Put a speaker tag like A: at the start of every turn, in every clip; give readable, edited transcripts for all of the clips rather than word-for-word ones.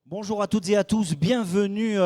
A: Bonjour à toutes et à tous, bienvenue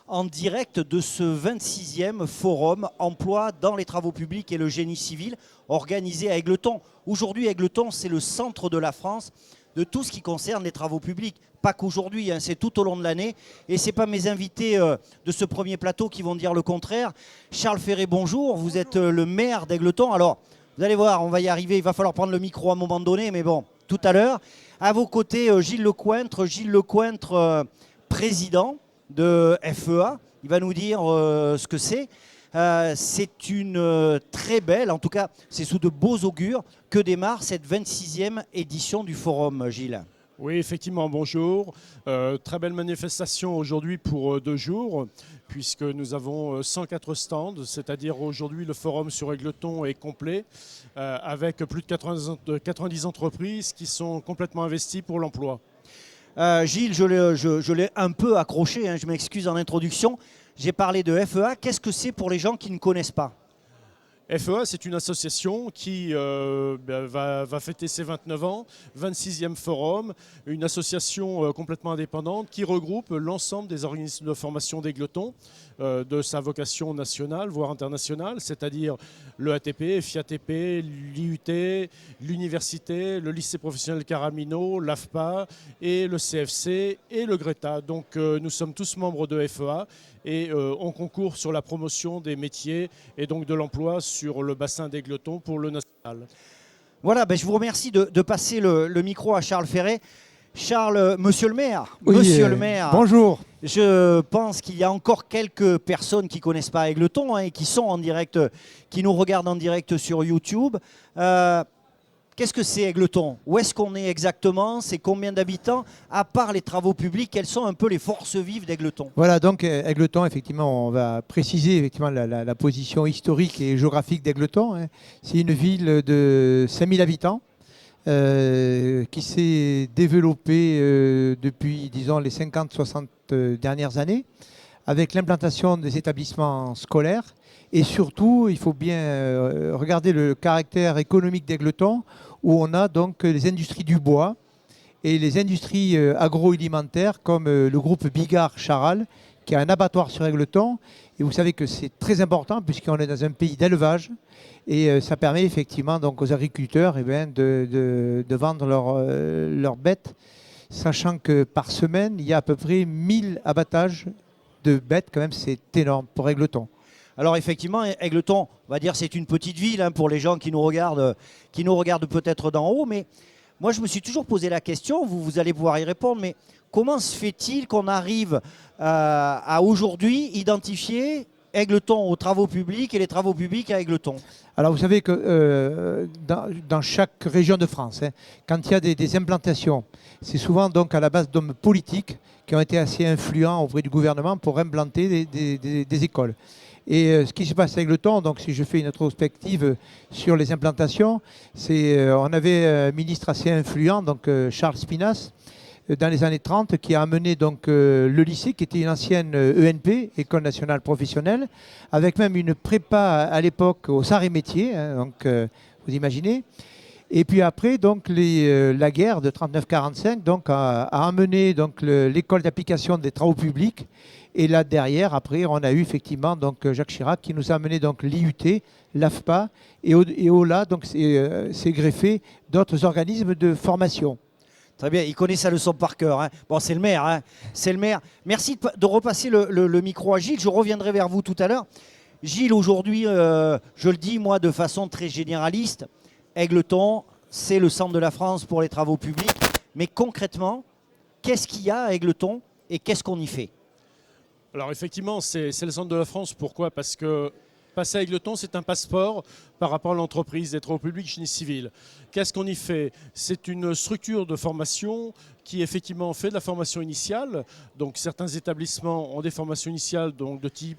A: en direct de ce 26e forum emploi dans les travaux publics et le génie civil organisé à Égletons. Aujourd'hui, Égletons, c'est le centre de la France de tout ce qui concerne les travaux publics. Pas qu'aujourd'hui, hein, c'est tout au long de l'année. Et ce n'est pas mes invités de ce premier plateau qui vont dire le contraire. Charles Ferré, bonjour, vous êtes le maire d'Égletons. Alors, vous allez voir, on va y arriver, il va falloir prendre le micro à un moment donné, mais bon, tout à l'heure. À vos côtés, Gilles Lecointre, président de FEA. Il va nous dire ce que c'est. C'est une très belle, en tout cas, c'est sous de beaux augures que démarre cette 26e édition du forum, Gilles.
B: Oui, effectivement, bonjour. Très belle manifestation aujourd'hui pour 2 jours, puisque nous avons 104 stands, c'est-à-dire aujourd'hui le forum sur Égletons est complet, avec plus de 90 entreprises qui sont complètement investies pour l'emploi.
A: Gilles, je l'ai un peu accroché, hein, je m'excuse en introduction. J'ai parlé de FEA. Qu'est-ce que c'est pour les gens qui ne connaissent pas ?
B: FEA, c'est une association qui va fêter ses 29 ans, 26e forum, une association complètement indépendante qui regroupe l'ensemble des organismes de formation d'Égletons, de sa vocation nationale, voire internationale, c'est-à-dire le ATP, FIATP, l'IUT, l'université, le lycée professionnel Caramino, l'AFPA et le CFC et le GRETA. Donc nous sommes tous membres de FEA et on concourt sur la promotion des métiers et donc de l'emploi sur le bassin d'Égletons pour le national.
A: Voilà, je vous remercie de passer le micro à Charles Ferré. Charles, monsieur le maire,
C: Oui, bonjour.
A: Je pense qu'il y a encore quelques personnes qui ne connaissent pas Égletons, hein, et qui sont en direct, qui nous regardent en direct sur YouTube. Qu'est-ce que c'est Égletons? Où est-ce qu'on est exactement? C'est combien d'habitants? À part les travaux publics, quelles sont un peu les forces vives d'Égletons?
C: Voilà, donc Égletons, effectivement, on va préciser effectivement la position historique et géographique d'Égletons, hein. C'est une ville de 5000 habitants qui s'est développée depuis, disons, les 50-60 dernières années, avec l'implantation des établissements scolaires. Et surtout, il faut bien regarder le caractère économique d'Égletons, où on a donc les industries du bois et les industries agroalimentaires comme le groupe Bigard-Charal, qui a un abattoir sur Égletons. Et vous savez que c'est très important puisqu'on est dans un pays d'élevage. Et ça permet effectivement donc aux agriculteurs de vendre leurs bêtes, sachant que par semaine, il y a à peu près 1000 abattages de bêtes. Quand même, c'est énorme pour Égletons.
A: Alors effectivement, Égletons, on va dire c'est une petite ville, hein, pour les gens qui nous regardent peut-être d'en haut, mais moi je me suis toujours posé la question, vous allez pouvoir y répondre, mais comment se fait-il qu'on arrive à aujourd'hui identifier Égletons aux travaux publics et les travaux publics à Égletons?
C: Alors vous savez que dans chaque région de France, hein, quand il y a des implantations, c'est souvent donc à la base d'hommes politiques qui ont été assez influents auprès du gouvernement pour implanter des écoles. Et ce qui se passe avec le temps, donc si je fais une rétrospective sur les implantations, on avait un ministre assez influent, donc Charles Spinas, dans les années 30, qui a amené donc le lycée, qui était une ancienne ENP, École nationale professionnelle, avec même une prépa à l'époque aux arts et métiers, hein, donc vous imaginez. Et puis après, donc la guerre de 39-45 donc a amené donc l'école d'application des travaux publics. Et là derrière, après, on a eu effectivement donc Jacques Chirac qui nous a amené donc l'IUT, l'AFPA, et au-delà donc c'est greffé d'autres organismes de formation.
A: Très bien, il connaît sa leçon par cœur, hein. Bon, c'est le maire, hein. C'est le maire. Merci de repasser le micro à Gilles. Je reviendrai vers vous tout à l'heure. Gilles, aujourd'hui, je le dis moi de façon très généraliste, Égletons, c'est le centre de la France pour les travaux publics. Mais concrètement, qu'est-ce qu'il y a à Égletons et qu'est-ce qu'on y fait?
B: Alors effectivement, c'est le centre de la France. Pourquoi? Parce que passer à Égletons, c'est un passeport par rapport à l'entreprise des travaux publics génie civil. Qu'est-ce qu'on y fait? C'est une structure de formation qui effectivement fait de la formation initiale. Donc certains établissements ont des formations initiales donc de type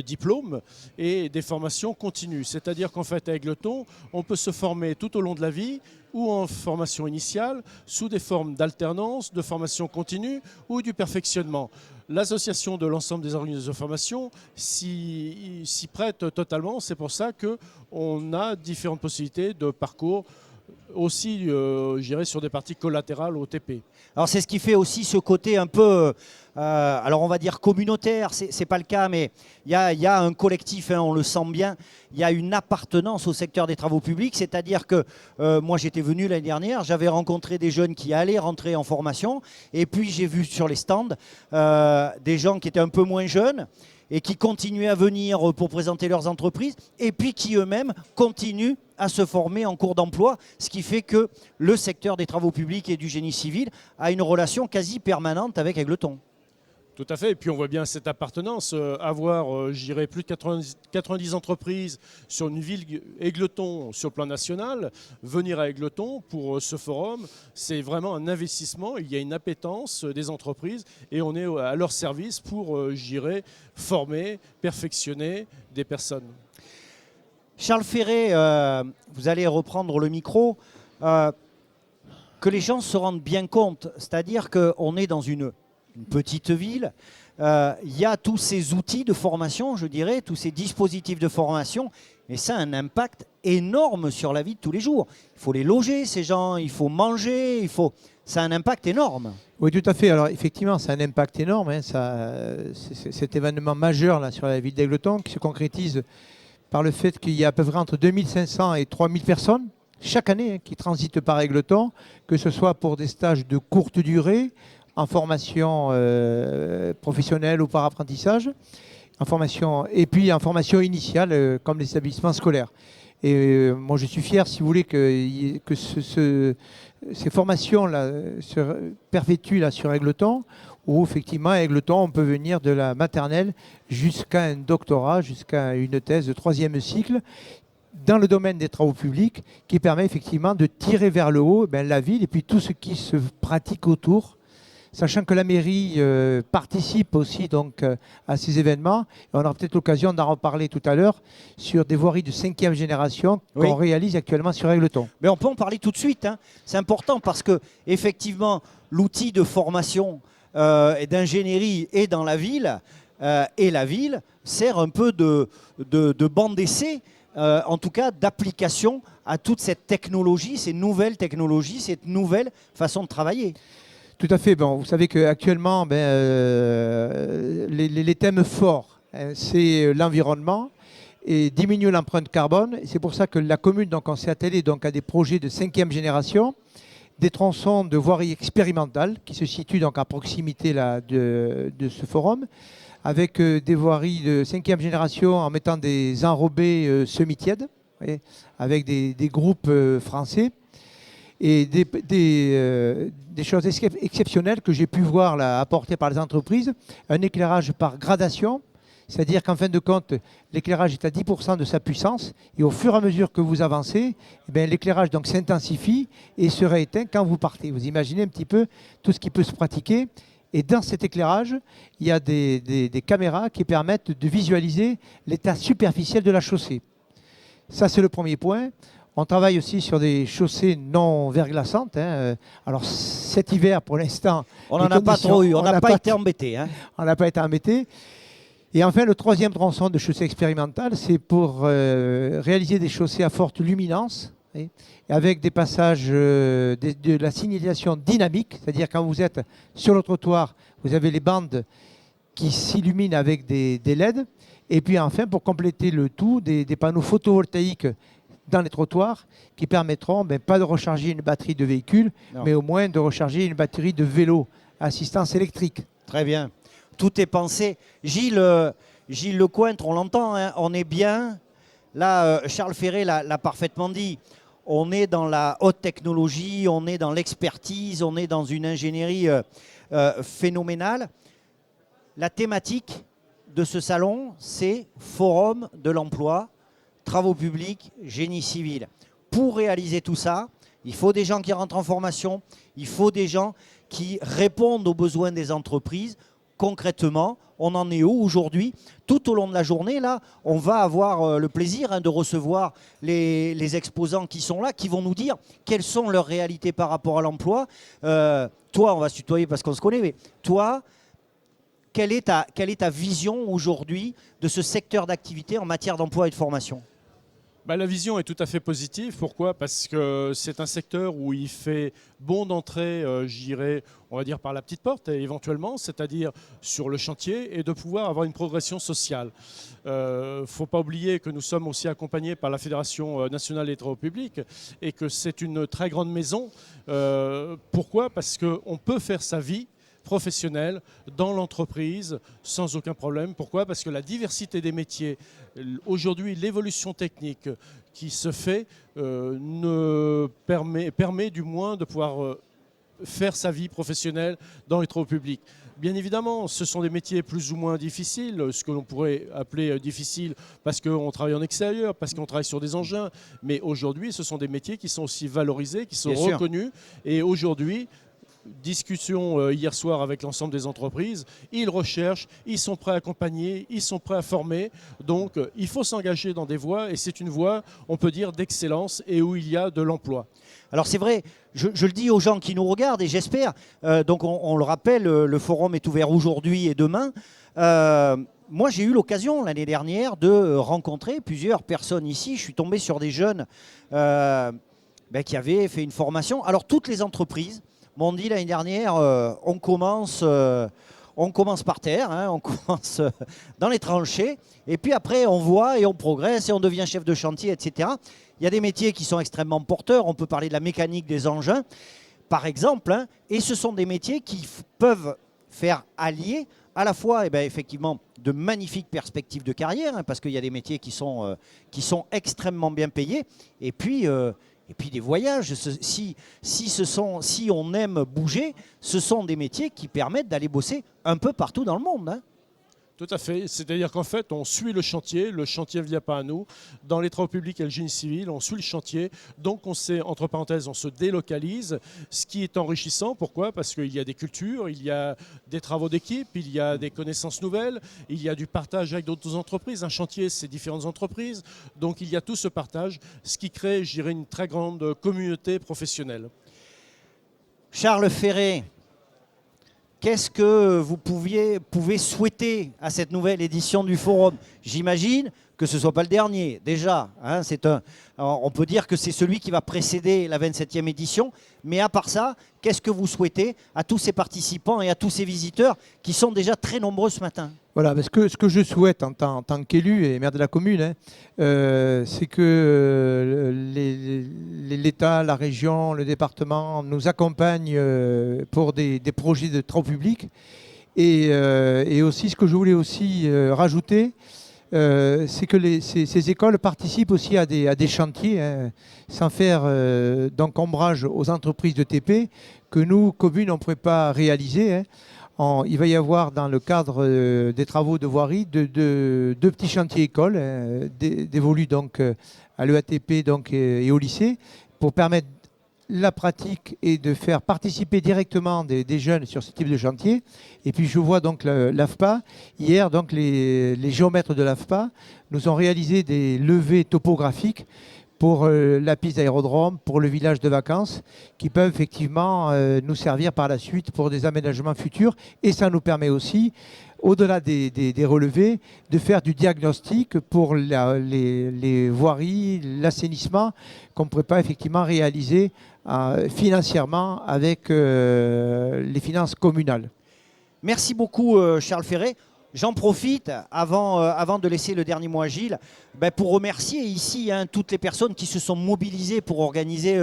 B: diplôme et des formations continues. C'est-à-dire qu'en fait à Égletons, on peut se former tout au long de la vie ou en formation initiale, sous des formes d'alternance, de formation continue ou du perfectionnement. L'association de l'ensemble des organismes de formation s'y prête totalement. C'est pour ça qu'on a différentes possibilités de parcours aussi, je dirais, sur des parties collatérales au TP.
A: Alors c'est ce qui fait aussi ce côté un peu, alors on va dire communautaire, c'est pas le cas, mais il y a un collectif, hein, on le sent bien, il y a une appartenance au secteur des travaux publics, c'est-à-dire que moi j'étais venu l'année dernière, j'avais rencontré des jeunes qui allaient rentrer en formation, et puis j'ai vu sur les stands des gens qui étaient un peu moins jeunes, et qui continuaient à venir pour présenter leurs entreprises, et puis qui eux-mêmes continuent à se former en cours d'emploi, ce qui fait que le secteur des travaux publics et du génie civil a une relation quasi permanente avec Égletons.
B: Tout à fait, et puis on voit bien cette appartenance, avoir, je dirais, plus de 90 entreprises sur une ville Égletons sur le plan national, venir à Égletons pour ce forum, c'est vraiment un investissement, il y a une appétence des entreprises et on est à leur service pour, je dirais, former, perfectionner des personnes.
A: Charles Ferré, vous allez reprendre le micro, que les gens se rendent bien compte, c'est-à-dire qu'on est dans une petite ville, il y a tous ces outils de formation, je dirais, tous ces dispositifs de formation, et ça a un impact énorme sur la vie de tous les jours. Il faut les loger, ces gens, il faut manger, ça a un impact énorme.
C: Oui, tout à fait. Alors effectivement, ça a un impact énorme, hein. Cet événement majeur là, sur la ville d'Égletons qui se concrétise par le fait qu'il y a à peu près entre 2500 et 3000 personnes chaque année, hein, qui transitent par Égletons, que ce soit pour des stages de courte durée, en formation professionnelle ou par apprentissage, et puis en formation initiale, comme les établissements scolaires. Et moi, je suis fier, si vous voulez, que ces formations-là se perpétuent là, sur Égletons, où effectivement, à Égletons, on peut venir de la maternelle jusqu'à un doctorat, jusqu'à une thèse de 3e cycle, dans le domaine des travaux publics, qui permet effectivement de tirer vers le haut la ville et puis tout ce qui se pratique autour, sachant que la mairie participe aussi donc, à ces événements. Et on aura peut-être l'occasion d'en reparler tout à l'heure sur des voiries de 5e génération qu'on réalise actuellement sur Égletons.
A: Mais on peut en parler tout de suite, hein. C'est important parce que effectivement, l'outil de formation et d'ingénierie est dans la ville, et la ville sert un peu de banc d'essai, en tout cas d'application à toute cette technologie, ces nouvelles technologies, cette nouvelle façon de travailler.
C: Tout à fait. Bon, vous savez qu'actuellement, les thèmes forts, hein, c'est l'environnement et diminuer l'empreinte carbone. C'est pour ça que la commune, donc, on s'est attelé donc, à des projets de 5e génération, des tronçons de voirie expérimentale qui se situent donc, à proximité là, de ce forum, avec des voiries de 5e génération en mettant des enrobés semi-tièdes, avec des groupes français. Et des choses exceptionnelles que j'ai pu voir là, apportées par les entreprises, un éclairage par gradation, c'est-à-dire qu'en fin de compte, l'éclairage est à 10% de sa puissance, et au fur et à mesure que vous avancez, l'éclairage donc s'intensifie et sera éteint quand vous partez. Vous imaginez un petit peu tout ce qui peut se pratiquer. Et dans cet éclairage, il y a des caméras qui permettent de visualiser l'état superficiel de la chaussée. Ça, c'est le premier point. On travaille aussi sur des chaussées non verglaçantes, hein. Alors cet hiver, pour l'instant,
A: on n'en a pas trop eu, on n'a pas été embêté. Hein.
C: On n'a pas été embêté. Et enfin, le 3e tronçon de chaussée expérimentale, c'est pour réaliser des chaussées à forte luminance, et avec des passages de la signalisation dynamique, c'est-à-dire quand vous êtes sur le trottoir, vous avez les bandes qui s'illuminent avec des LED. Et puis enfin, pour compléter le tout, des panneaux photovoltaïques dans les trottoirs qui permettront pas de recharger une batterie de véhicule, mais au moins de recharger une batterie de vélo à assistance électrique.
A: Très bien. Tout est pensé. Gilles Lecointre, on l'entend, hein, on est bien. Là, Charles Ferré l'a parfaitement dit. On est dans la haute technologie, on est dans l'expertise, on est dans une ingénierie phénoménale. La thématique de ce salon, c'est Forum de l'emploi, travaux publics, génie civil. Pour réaliser tout ça, il faut des gens qui rentrent en formation, il faut des gens qui répondent aux besoins des entreprises. Concrètement, on en est où aujourd'hui? Tout au long de la journée, là, on va avoir le plaisir de recevoir les exposants qui sont là, qui vont nous dire quelles sont leurs réalités par rapport à l'emploi. Toi, on va se tutoyer parce qu'on se connaît, mais toi, quelle est ta vision aujourd'hui de ce secteur d'activité en matière d'emploi et de formation?
B: La vision est tout à fait positive. Pourquoi? Parce que c'est un secteur où il fait bon d'entrer, je dirais, on va dire par la petite porte, éventuellement, c'est-à-dire sur le chantier, et de pouvoir avoir une progression sociale. Il ne faut pas oublier que nous sommes aussi accompagnés par la Fédération nationale des travaux publics et que c'est une très grande maison. Pourquoi? Parce qu'on peut faire sa vie professionnels dans l'entreprise sans aucun problème. Pourquoi? Parce que la diversité des métiers, aujourd'hui l'évolution technique qui se fait permet du moins de pouvoir faire sa vie professionnelle dans les travaux publics. Bien évidemment, ce sont des métiers plus ou moins difficiles, ce que l'on pourrait appeler difficiles parce qu'on travaille en extérieur, parce qu'on travaille sur des engins. Mais aujourd'hui, ce sont des métiers qui sont aussi valorisés, qui sont reconnus. Et aujourd'hui, discussion hier soir avec l'ensemble des entreprises, ils recherchent, ils sont prêts à accompagner, ils sont prêts à former. Donc il faut s'engager dans des voies et c'est une voie, on peut dire, d'excellence et où il y a de l'emploi.
A: Alors c'est vrai, je le dis aux gens qui nous regardent et j'espère, donc on le rappelle, le forum est ouvert aujourd'hui et demain. Moi j'ai eu l'occasion l'année dernière de rencontrer plusieurs personnes ici. Je suis tombé sur des jeunes qui avaient fait une formation. Alors toutes les entreprises m'ont dit l'année dernière, on commence par terre, hein, on commence dans les tranchées, et puis après on voit et on progresse et on devient chef de chantier, etc. Il y a des métiers qui sont extrêmement porteurs, on peut parler de la mécanique des engins, par exemple, hein, et ce sont des métiers qui peuvent faire allier à la fois effectivement de magnifiques perspectives de carrière, hein, parce qu'il y a des métiers qui sont extrêmement bien payés, et puis des voyages, si on aime bouger, ce sont des métiers qui permettent d'aller bosser un peu partout dans le monde. Hein.
B: Tout à fait. C'est-à-dire qu'en fait, on suit le chantier ne vient pas à nous. Dans les travaux publics et le génie civil, on suit le chantier. Donc, entre parenthèses, on se délocalise, ce qui est enrichissant. Pourquoi? Parce qu'il y a des cultures, il y a des travaux d'équipe, il y a des connaissances nouvelles, il y a du partage avec d'autres entreprises. Un chantier, c'est différentes entreprises. Donc, il y a tout ce partage, ce qui crée, je dirais, une très grande communauté professionnelle.
A: Charles Ferré, qu'est-ce que vous pouvez souhaiter à cette nouvelle édition du Forum? J'imagine que ce ne soit pas le dernier, déjà. Hein, on peut dire que c'est celui qui va précéder la 27e édition. Mais à part ça, qu'est-ce que vous souhaitez à tous ces participants et à tous ces visiteurs qui sont déjà très nombreux ce matin?
C: Voilà, parce que ce que je souhaite en tant qu'élu et maire de la commune, hein, c'est que l'État, la région, le département nous accompagnent pour des projets de travaux publics. Et aussi, ce que je voulais aussi rajouter, c'est que ces écoles participent aussi à des chantiers, hein, sans faire d'encombrage aux entreprises de TP que nous, communes, on ne pourrait pas réaliser. Hein. Il va y avoir dans le cadre des travaux de voirie deux petits chantiers écoles dévolus donc à l'EATP et au lycée pour permettre la pratique et de faire participer directement des jeunes sur ce type de chantier. Et puis je vois donc l'AFPA. Hier, donc les géomètres de l'AFPA nous ont réalisé des levées topographiques pour la piste d'aérodrome, pour le village de vacances, qui peuvent effectivement nous servir par la suite pour des aménagements futurs. Et ça nous permet aussi, au-delà des relevés, de faire du diagnostic pour les voiries, l'assainissement, qu'on ne pourrait pas effectivement réaliser financièrement avec les finances communales.
A: Merci beaucoup Charles Ferré. J'en profite, avant de laisser le dernier mot à Gilles, pour remercier ici toutes les personnes qui se sont mobilisées pour organiser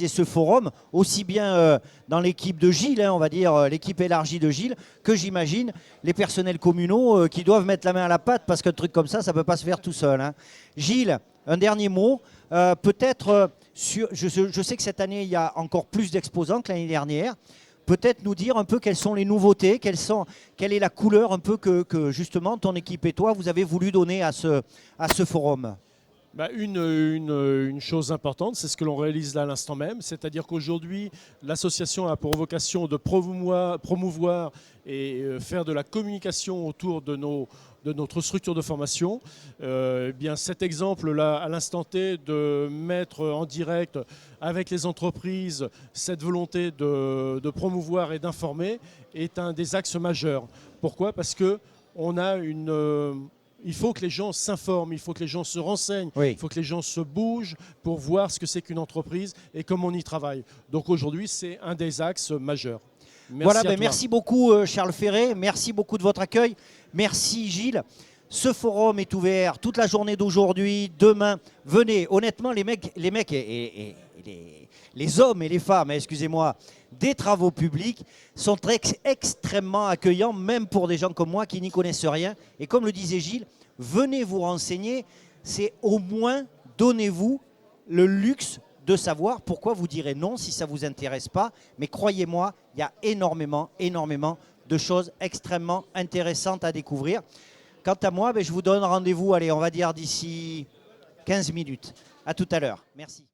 A: ce forum, aussi bien dans l'équipe de Gilles, on va dire l'équipe élargie de Gilles, que j'imagine les personnels communaux qui doivent mettre la main à la pâte parce qu'un truc comme ça ne peut pas se faire tout seul. Hein. Gilles, un dernier mot, peut-être, je sais que cette année il y a encore plus d'exposants que l'année dernière. Peut-être nous dire un peu quelles sont les nouveautés, quelle est la couleur un peu que justement ton équipe et toi vous avez voulu donner à ce forum.
B: Une chose importante, c'est ce que l'on réalise là à l'instant même, c'est-à-dire qu'aujourd'hui, l'association a pour vocation de promouvoir et faire de la communication autour de notre structure de formation. Cet exemple-là, à l'instant T, de mettre en direct avec les entreprises cette volonté de promouvoir et d'informer est un des axes majeurs. Pourquoi? Parce qu'on a il faut que les gens s'informent, il faut que les gens se renseignent,
A: Oui.
B: il faut que les gens se bougent pour voir ce que c'est qu'une entreprise et comment on y travaille. Donc aujourd'hui, c'est un des axes majeurs. Merci
A: Voilà,
B: à toi.
A: merci beaucoup Charles Ferré, merci beaucoup de votre accueil, merci Gilles. Ce forum est ouvert toute la journée d'aujourd'hui, demain. Venez, honnêtement, les mecs et les hommes et les femmes, excusez-moi, des travaux publics sont extrêmement accueillants, même pour des gens comme moi qui n'y connaissent rien. Et comme le disait Gilles, venez vous renseigner, c'est au moins donnez-vous le luxe de savoir pourquoi vous direz non si ça ne vous intéresse pas. Mais croyez-moi, il y a énormément de choses extrêmement intéressantes à découvrir. Quant à moi, je vous donne rendez-vous, allez, on va dire d'ici 15 minutes. À tout à l'heure. Merci.